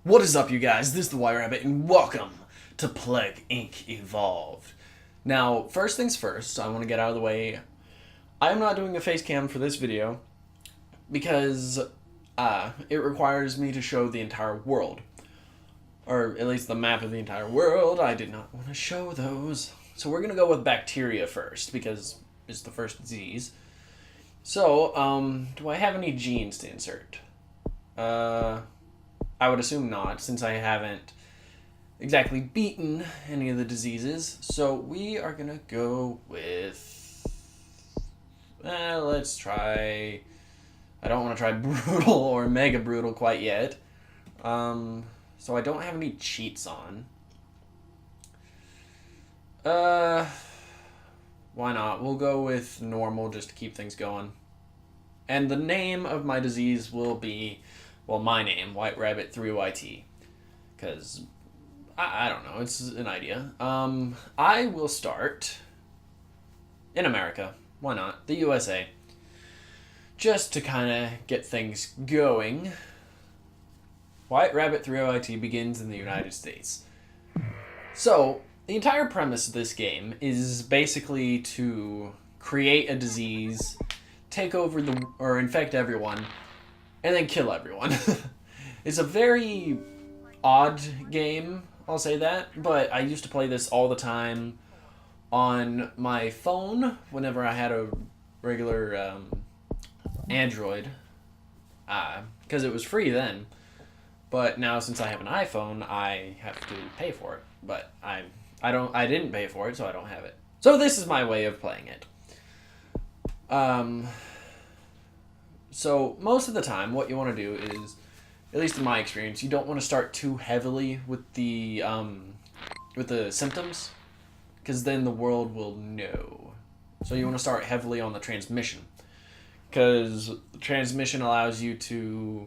What is up, you guys? This is the White Rabbit, and welcome to Plague Inc. Evolved. Now, first things first, I want to get out of the way. I am not doing a face cam for this video because it requires me to show the entire world. Or at least the map of the entire world. I did not want to show those. So we're going to go with bacteria first because it's the first disease. So, do I have any genes to insert? I would assume not, since I haven't exactly beaten any of the diseases. So we are going to go with... let's try... I don't want to try brutal or mega brutal quite yet. So I don't have any cheats on. Why not? We'll go with normal just to keep things going. And the name of my disease will be... Well, my name, White Rabbit 3YT, because I don't know, it's an idea. I will start in America. Why not? The USA. Just to kind of get things going. White Rabbit 3YT begins in the United States. So, the entire premise of this game is basically to create a disease, take over or infect everyone, and then kill everyone. It's a very odd game, I'll say that, but I used to play this all the time on my phone whenever I had a regular Android, because it was free then. But now since I have an iPhone, I have to pay for it. But I didn't pay for it, so I don't have it. So this is my way of playing it. So most of the time, what you want to do is, at least in my experience, you don't want to start too heavily with the symptoms, because then the world will know. So you want to start heavily on the transmission, because transmission allows you to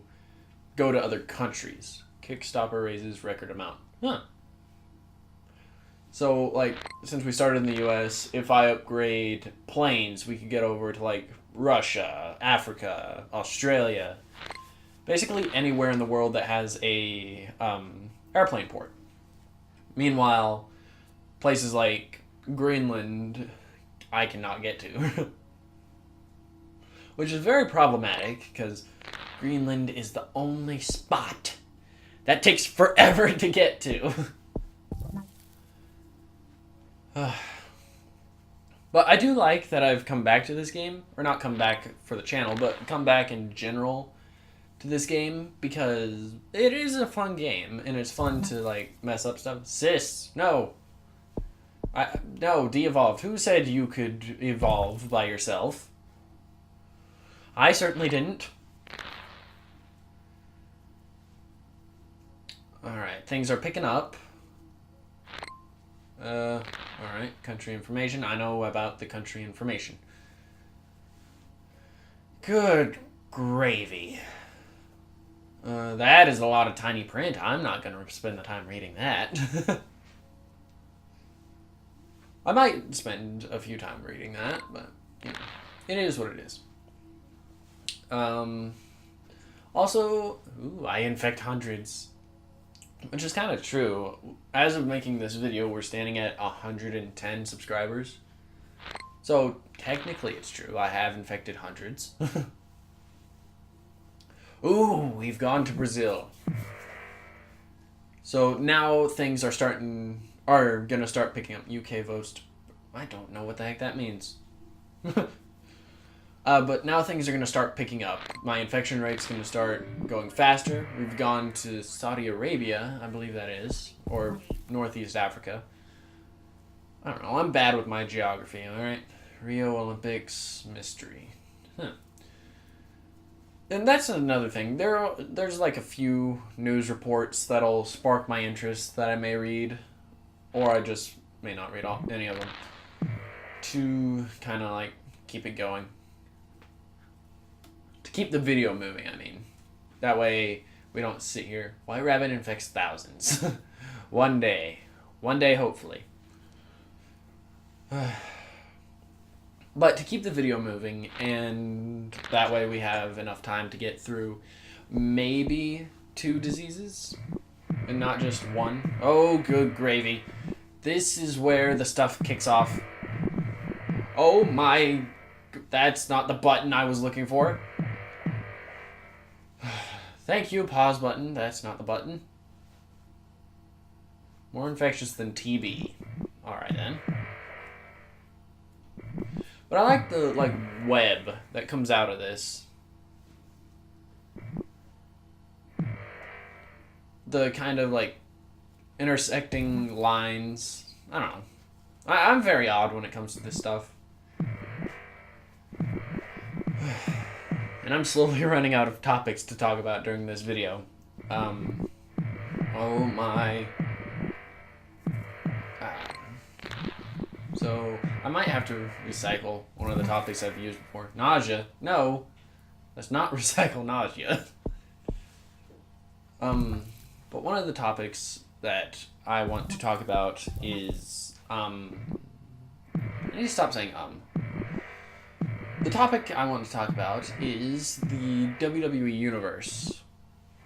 go to other countries. Kickstopper raises record amount. Huh. So, like, since we started in the US, if I upgrade planes, we could get over to, like, Russia, Africa, Australia, basically anywhere in the world that has a airplane port. Meanwhile, places like Greenland, I cannot get to. Which is very problematic, because Greenland is the only spot that takes forever to get to. But I do like that I've come back to this game, or not come back for the channel, but come back in general to this game, because it is a fun game, and it's fun to, like, mess up stuff. Sis, no. No, de-evolved. Who said you could evolve by yourself? I certainly didn't. Alright, things are picking up. Alright, country information. I know about the country information. Good gravy. That is a lot of tiny print. I'm not going to spend the time reading that. I might spend a few time reading that, but, you know, it is what it is. Also, I infect hundreds. Which is kind of true. As of making this video, we're standing at 110 subscribers. So, technically it's true. I have infected hundreds. Ooh, we've gone to Brazil. So, now things are gonna start picking up. UK votes. I don't know what the heck that means. But now things are going to start picking up. My infection rate's going to start going faster. We've gone to Saudi Arabia, I believe that is, or Northeast Africa. I don't know, I'm bad with my geography, alright? Rio Olympics mystery. Huh. And that's another thing. There's like a few news reports that'll spark my interest that I may read, or I just may not read any of them, to kind of like keep it going. To keep the video moving, I mean. That way, we don't sit here. White Rabbit infects thousands. One day. One day, hopefully. But to keep the video moving, and that way we have enough time to get through maybe 2 diseases. and not just one. Oh, good gravy. This is where the stuff kicks off. Oh my... That's not the button I was looking for. Thank you, pause button. That's not the button. More infectious than TB. Alright then. But I like the, web that comes out of this. The kind of, intersecting lines. I don't know. I'm very odd when it comes to this stuff. And I'm slowly running out of topics to talk about during this video. Oh my... So, I might have to recycle one of the topics I've used before. Nausea. No. Let's not recycle nausea. But one of the topics that I want to talk about is, I need to stop saying The topic I want to talk about is the WWE Universe,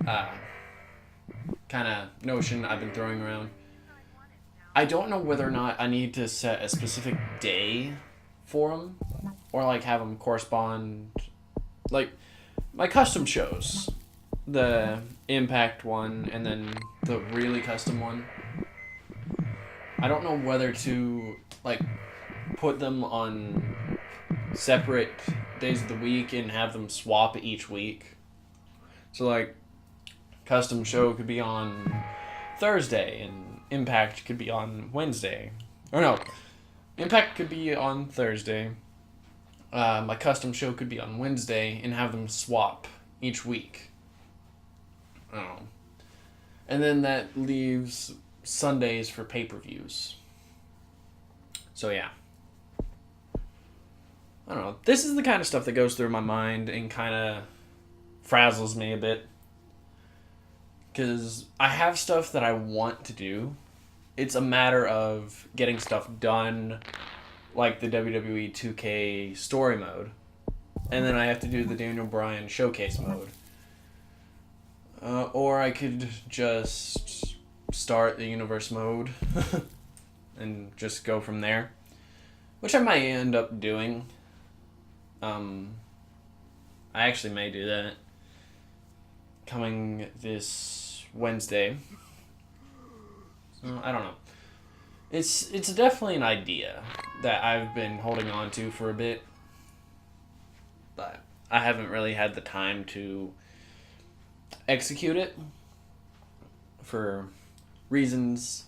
kind of notion I've been throwing around. I don't know whether or not I need to set a specific day for them, or have them correspond, my custom shows, the Impact one and then the really custom one. I don't know whether to put them on separate days of the week and have them swap each week. So custom show could be on Thursday and Impact could be on Wednesday. Or no, Impact could be on Thursday. My custom show could be on Wednesday and have them swap each week. I don't know. And then that leaves Sundays for pay-per-views. So yeah. I don't know. This is the kind of stuff that goes through my mind and kind of frazzles me a bit. Because I have stuff that I want to do. It's a matter of getting stuff done, like the WWE 2K story mode. And then I have to do the Daniel Bryan showcase mode. Or I could just start the universe mode and just go from there. Which I might end up doing. I actually may do that. Coming this Wednesday. So, I don't know. It's definitely an idea that I've been holding on to for a bit. But I haven't really had the time to execute it for reasons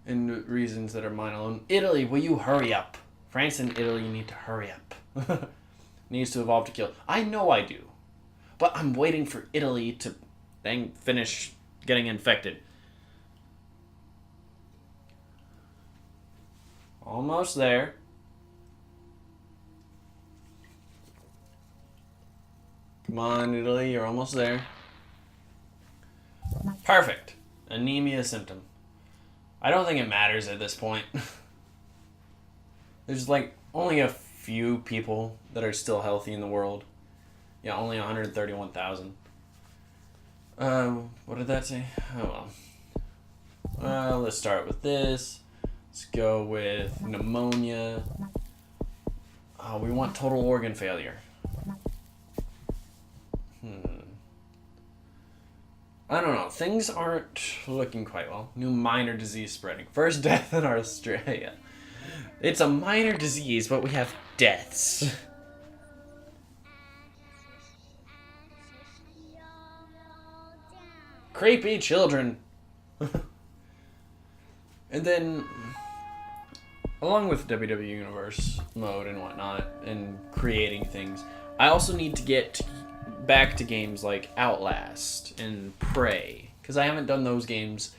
that are mine alone. Italy, will you hurry up? France and Italy need to hurry up. Needs to evolve to kill. I know I do. But I'm waiting for Italy to finish getting infected. Almost there. Come on, Italy, you're almost there. Perfect. Anemia symptom. I don't think it matters at this point. There's only a few people that are still healthy in the world. Yeah, only 131,000. What did that say? Oh well. Let's start with this. Let's go with pneumonia. We want total organ failure. I don't know. Things aren't looking quite well. New minor disease spreading. First death in Australia. It's a minor disease, but we have deaths. Creepy children. And then, along with WWE Universe mode and whatnot, and creating things, I also need to get back to games like Outlast and Prey, because I haven't done those games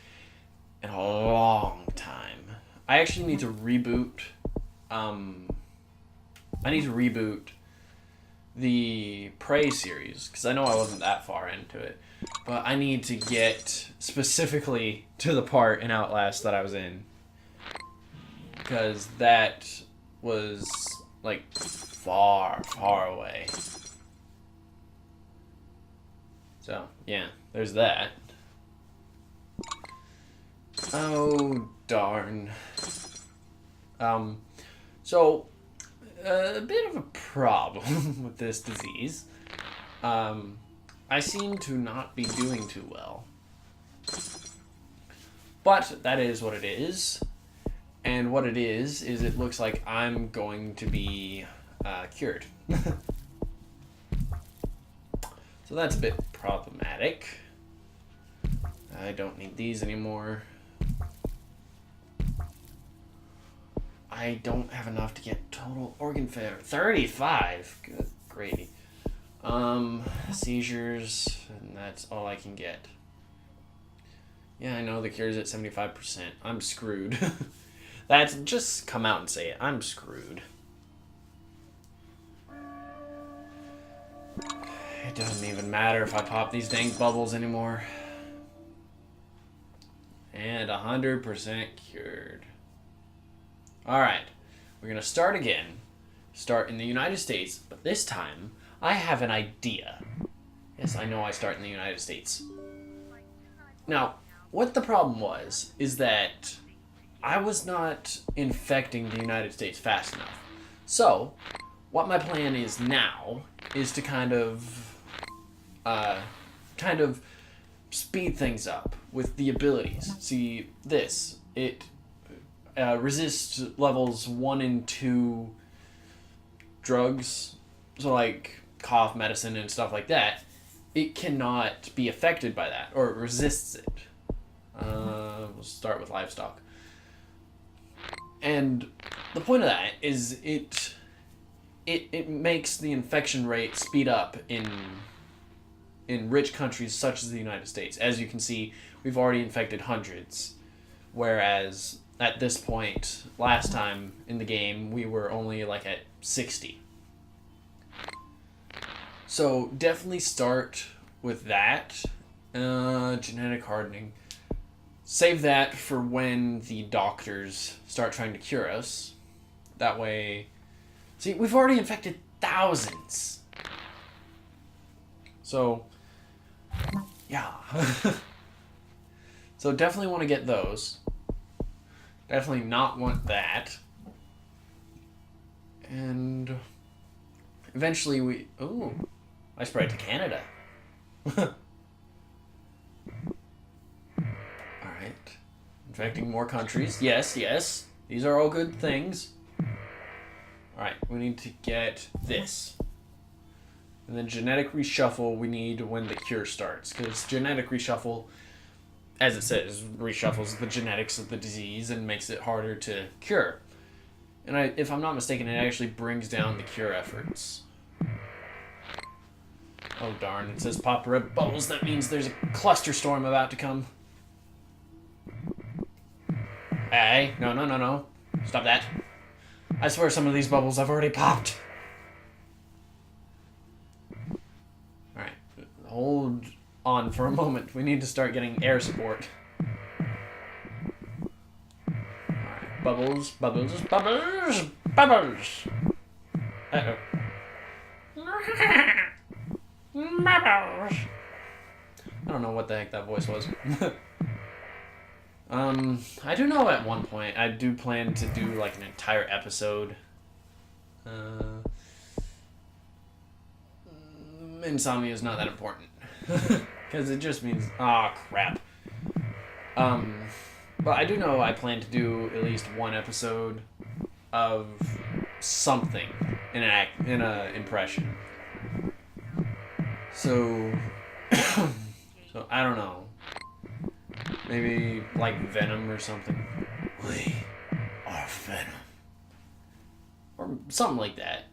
in a long time. I actually need to reboot, the Prey series, because I know I wasn't that far into it, but I need to get specifically to the part in Outlast that I was in, because that was, far, far away. So, yeah, there's that. Oh, darn. So, a bit of a problem with this disease. I seem to not be doing too well. But that is what it is. And what it is it looks like I'm going to be cured. So that's a bit problematic. I don't need these anymore. I don't have enough to get total organ failure. 35? Good gravy. Seizures, and that's all I can get. Yeah, I know the cure's at 75%. I'm screwed. That's, just come out and say it. I'm screwed. It doesn't even matter if I pop these dang bubbles anymore. And 100% cured. Alright, we're going to start again. Start in the United States, but this time, I have an idea. Yes, I know I start in the United States. Now, what the problem was, is that I was not infecting the United States fast enough. So, what my plan is now, is to kind of speed things up with the abilities. See, this, it resists levels 1 and 2 drugs, so like cough medicine and stuff like that. It cannot be affected by that, or it resists it. We'll start with livestock. And the point of that is it makes the infection rate speed up in rich countries such as the United States. As you can see, we've already infected hundreds, whereas at this point, last time in the game, we were only like at 60. So definitely start with that. Genetic hardening. Save that for when the doctors start trying to cure us. That way... See, we've already infected thousands. So, yeah. So definitely want to get those. Definitely not want that. And eventually we... Ooh, I spread to Canada. Alright. Infecting more countries. Yes, yes. These are all good things. Alright, we need to get this. And then genetic reshuffle we need when the cure starts. Because genetic reshuffle, as it says, reshuffles the genetics of the disease and makes it harder to cure. And if I'm not mistaken, it actually brings down the cure efforts. Oh darn, it says pop red bubbles. That means there's a cluster storm about to come. Hey, no, no, no, no. Stop that. I swear some of these bubbles I've already popped. Alright, hold on for a moment. We need to start getting air support. Alright, bubbles, bubbles, bubbles, bubbles. Uh-oh. Bubbles. I don't know what the heck that voice was. I do know at one point I do plan to do like an entire episode. Insomnia is not that important. Because it just means, crap. But I do know I plan to do at least one episode of something in an impression. So, so I don't know. Maybe like Venom or something. We are Venom. Or something like that.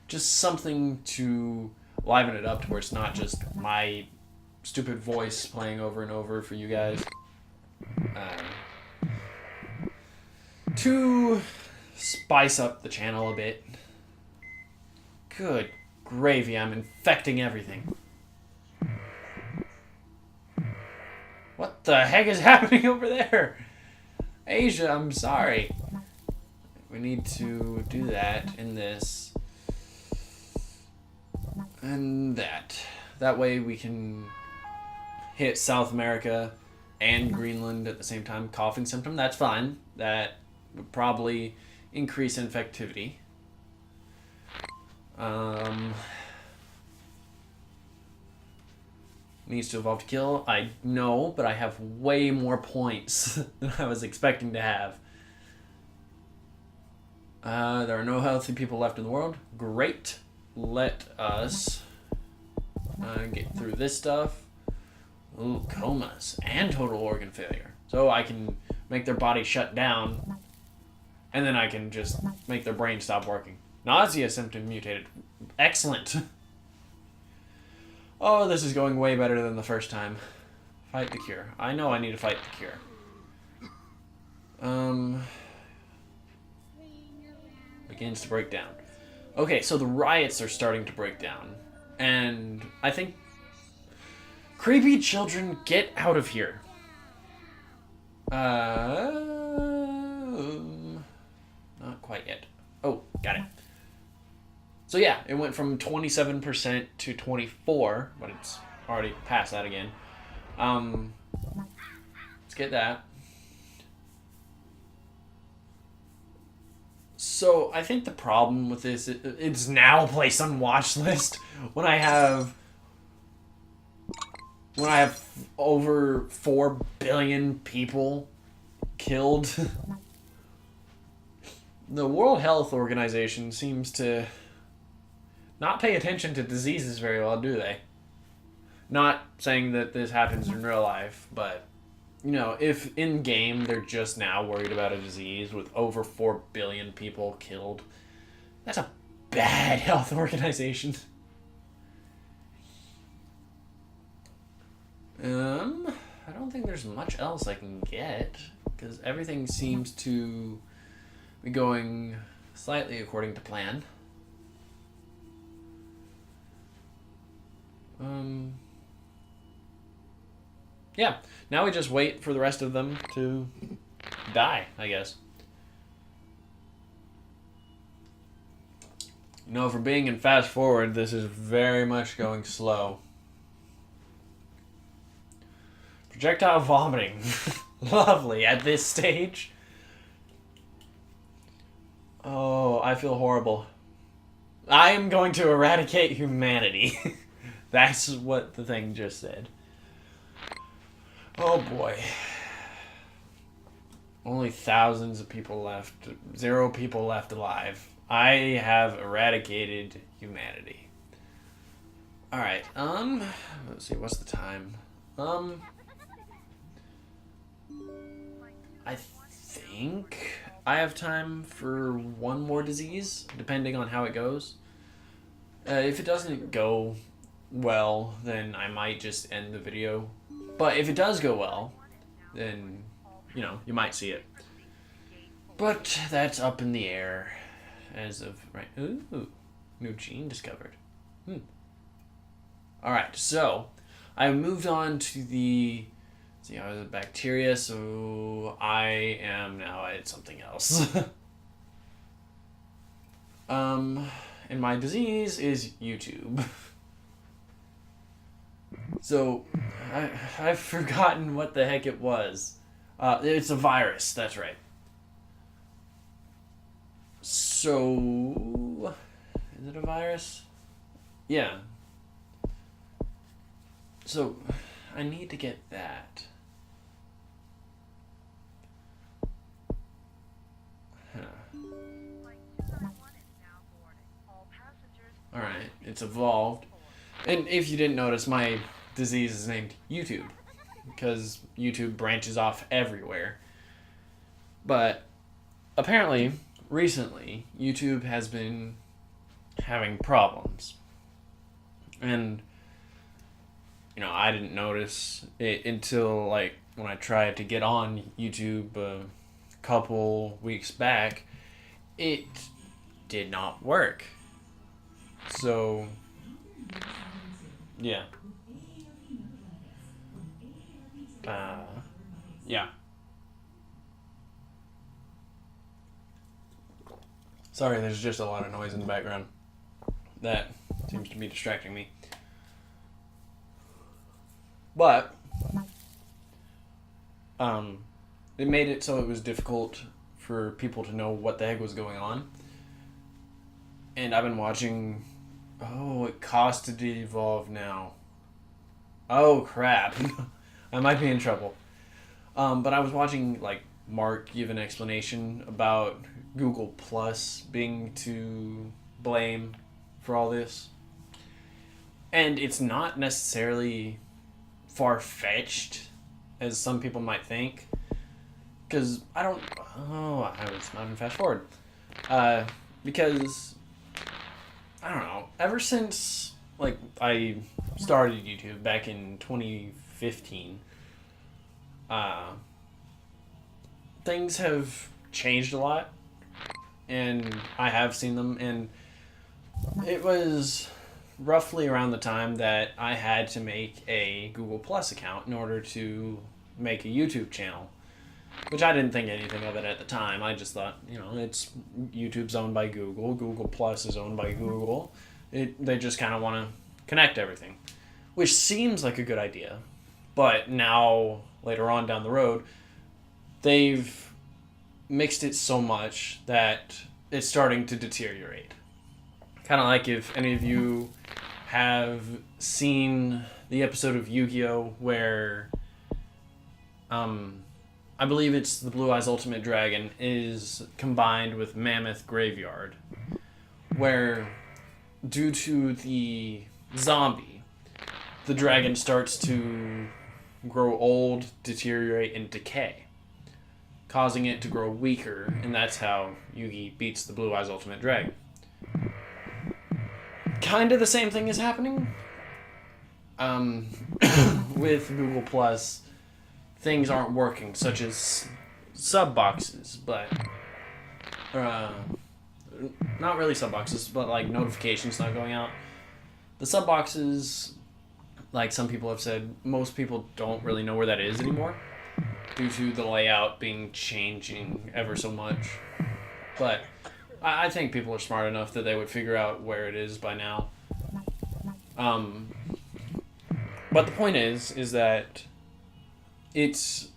Just something to liven it up to where it's not just my stupid voice playing over and over for you guys. To spice up the channel a bit. Good gravy, I'm infecting everything. What the heck is happening over there? Asia, I'm sorry. We need to do that in this. And that. That way we can hit South America and Greenland at the same time. Coughing symptom, that's fine. That would probably increase infectivity. Needs to evolve to kill. I know, but I have way more points than I was expecting to have. There are no healthy people left in the world. Great. Let us get through this stuff. Ooh, comas and total organ failure. So I can make their body shut down, and then I can just make their brain stop working. Nausea symptom mutated. Excellent. Oh, this is going way better than the first time. Fight the cure. I know I need to fight the cure. Begins to break down. Okay, so the riots are starting to break down. And I think... Creepy children, get out of here. Not quite yet. Oh, got it. So yeah, it went from 27% to 24%, but it's already past that again. Let's get that. So I think the problem with this, it's now placed on watch list when I have over 4 billion people killed. The World Health Organization seems to not pay attention to diseases very well, do they? Not saying that this happens in real life, but, you know, if in-game they're just now worried about a disease with over 4 billion people killed, that's a bad health organization. I don't think there's much else I can get, because everything seems to be going slightly according to plan. Yeah, now we just wait for the rest of them to die, I guess. You know, for being in fast forward, this is very much going slow. Projectile vomiting. Lovely at this stage. Oh, I feel horrible. I am going to eradicate humanity. That's what the thing just said. Oh boy. Only thousands of people left. 0 people left alive. I have eradicated humanity. Alright, let's see, what's the time? I think I have time for one more disease, depending on how it goes. If it doesn't go well, then I might just end the video. But if it does go well, then, you know, you might see it. But that's up in the air as of right. Ooh, new gene discovered. Alright, so I moved on to the... See, I was a bacteria, so I am now at something else. And my disease is YouTube. So, I've forgotten what the heck it was. It's a virus, that's right. So, is it a virus? Yeah. So, I need to get that. Alright, it's evolved. And if you didn't notice, my disease is named YouTube, because YouTube branches off everywhere. But apparently, recently, YouTube has been having problems. And, you know, I didn't notice it until, like, when I tried to get on YouTube a couple weeks back. It did not work. So, yeah. Yeah. Sorry, there's just a lot of noise in the background. That seems to be distracting me. But, um, it made it so it was difficult for people to know what the heck was going on. And I've been watching. Oh, it costs to de-evolve now. Oh crap! I might be in trouble. But I was watching like Mark give an explanation about Google Plus being to blame for all this, and it's not necessarily far fetched as some people might think. Because I don't. Oh, I was not even fast forward. Because I don't know. Ever since like I started YouTube back in 2015, things have changed a lot, and I have seen them. And it was roughly around the time that I had to make a Google Plus account in order to make a YouTube channel. Which I didn't think anything of it at the time. I just thought, it's YouTube's owned by Google. Google Plus is owned by Google. They just kind of want to connect everything, which seems like a good idea. But now, later on down the road, they've mixed it so much that it's starting to deteriorate. Kind of like if any of you have seen the episode of Yu-Gi-Oh! Where I believe it's the Blue Eyes Ultimate Dragon is combined with Mammoth Graveyard, where due to the zombie, the dragon starts to grow old, deteriorate, and decay, causing it to grow weaker, and that's how Yugi beats the Blue Eyes Ultimate Dragon. Kind of the same thing is happening with Google Plus. Things aren't working, such as sub boxes, but not really sub boxes, but like notifications not going out. The sub boxes, like some people have said, most people don't really know where that is anymore due to the layout changing ever so much. But I think people are smart enough that they would figure out where it is by now. But the point is that it's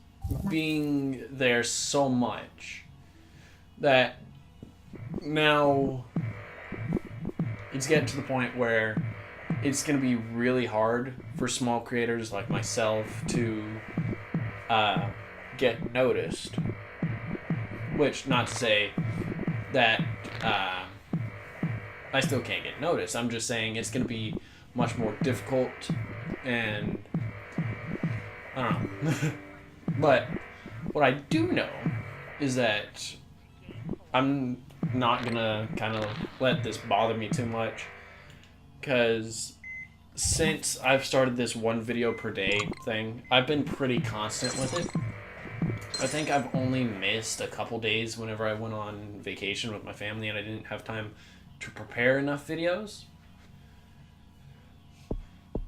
being there so much that now it's getting to the point where it's going to be really hard for small creators like myself to get noticed. Which, not to say that I still can't get noticed. I'm just saying it's going to be much more difficult, and I don't know. But what I do know is that I'm not going to kind of let this bother me too much, because since I've started this one video per day thing, I've been pretty constant with it. I think I've only missed a couple days whenever I went on vacation with my family and I didn't have time to prepare enough videos.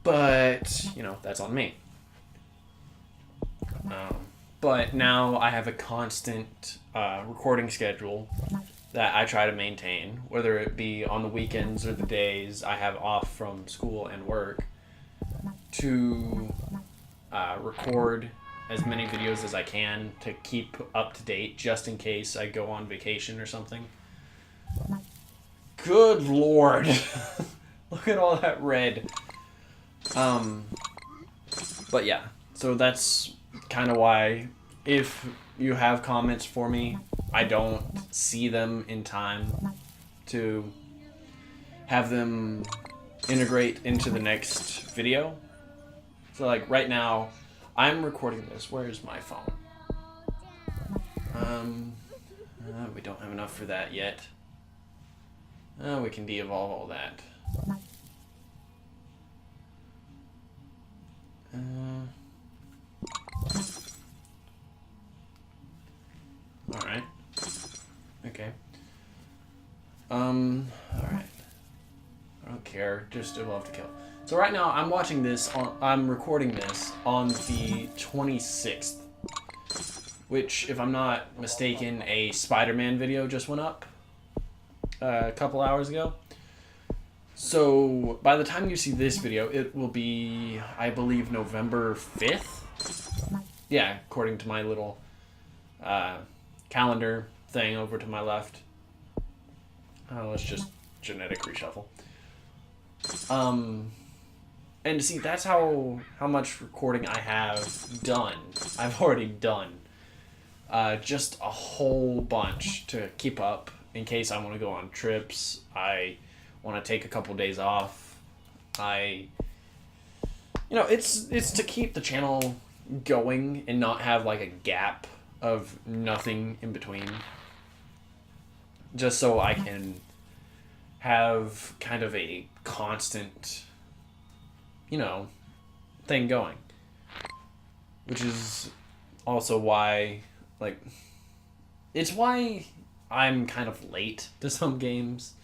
But, that's on me. But now I have a constant recording schedule that I try to maintain, whether it be on the weekends or the days I have off from school and work, to record as many videos as I can to keep up to date just in case I go on vacation or something. Good Lord. Look at all that red. But yeah, so that's kind of why if you have comments for me, I don't see them in time to have them integrate into the next video. So like right now, I'm recording this. Where's my phone? We don't have enough for that yet. We can de-evolve all that. Alright. Okay. Alright. I don't care. Just evolve to kill. So right now, I'm recording this on the 26th. Which, if I'm not mistaken, a Spider-Man video just went up a couple hours ago. So, by the time you see this video, it will be, I believe, November 5th. yeah, according to my little calendar thing over to my left. Let's just genetic reshuffle. And see, that's how much recording I have done. I've already done. Just a whole bunch to keep up in case I want to go on trips. I want to take a couple days off. It's to keep the channel going and not have like a gap of nothing in between. Just so I can have kind of a constant, thing going. Which is also why, like, it's why I'm kind of late to some games.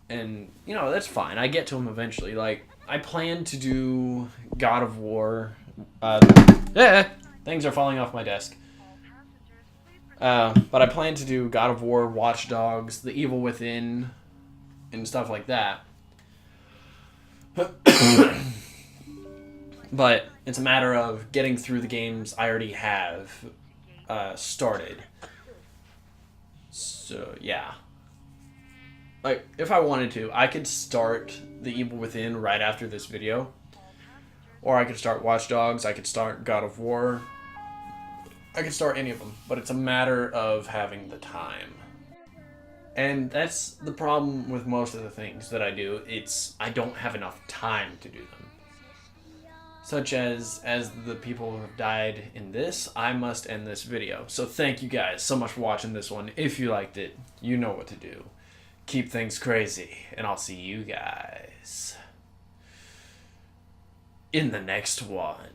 And, that's fine. I get to them eventually. Like, I plan to do God of War. Things are falling off my desk. But I plan to do God of War, Watch Dogs, The Evil Within, and stuff like that. But it's a matter of getting through the games I already have started. So, yeah. Like, if I wanted to, I could start The Evil Within right after this video. Or I could start Watch Dogs, I could start God of War. I could start any of them, but it's a matter of having the time. And that's the problem with most of the things that I do. I don't have enough time to do them. Such as the people who have died in this, I must end this video. So thank you guys so much for watching this one. If you liked it, you know what to do. Keep things crazy, and I'll see you guys in the next one.